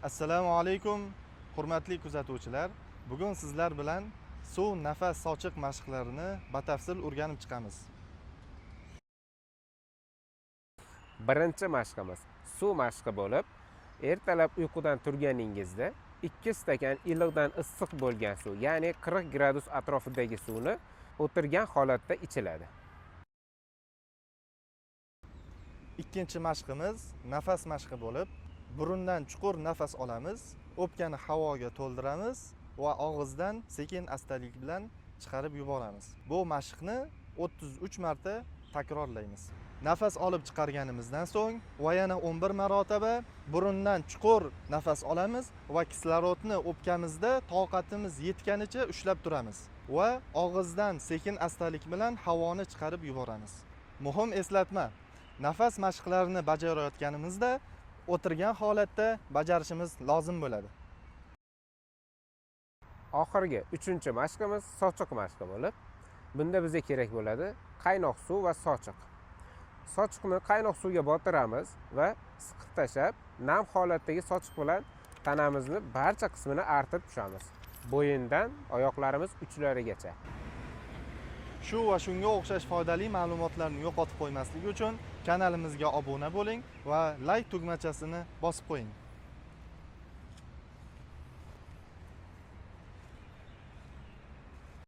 Assalomu alaykum, hurmatli kuzatuvchilar. Bugun sizlar bilan suv nafas sochiq mashqlarini batafsil o'rganib chiqamiz. Birinchi mashqimiz suv mashqi bo'lib, ertalab uyqudan turganingizda 2 stakan iliqdan issiq bo'lgan suv, ya'ni 40 gradus atrofidagi suvni o'tirgan holatda ichiladi. Ikkinchi mashqimiz nafas mashqi bo'lib, burundan chuqur nafas olamiz, o'pkani havoga to'ldiramiz va og'izdan sekin-astalik bilan chiqarib yuboramiz. Bu mashqni 33 marta takrorlaymiz. Nafas olib chiqarganimizdan so'ng va yana 11 marotaba burundan chuqur nafas olamiz va kislorodni o'pkamizda toqatimiz yetganicha ushlab turamiz va og'izdan sekin-astalik bilan havoni chiqarib yuboramiz. Muhim eslatma: nafas mashqlarini bajarayotganimizda o'tirgan holatda bajarishimiz lozim bo'ladi. Oxirgi 3-chi mashqimiz sochiq mashqi bo'lib, bunda bizga kerak bo'ladi qaynoq suv va sochiq. Sochiqni qaynoq suvga botiramiz va siqib tashlab, nam holatdagi sochiq bilan tanamizni barcha qismini artib tushamiz. Bo'yindan oyoqlarimiz uchlarigacha. Shu va shunga o'xshash foydali ma'lumotlarni yo'qotib qo'ymaslik uchun kanalimizga obuna bo'ling va like tugmachasini bosib qo'ying.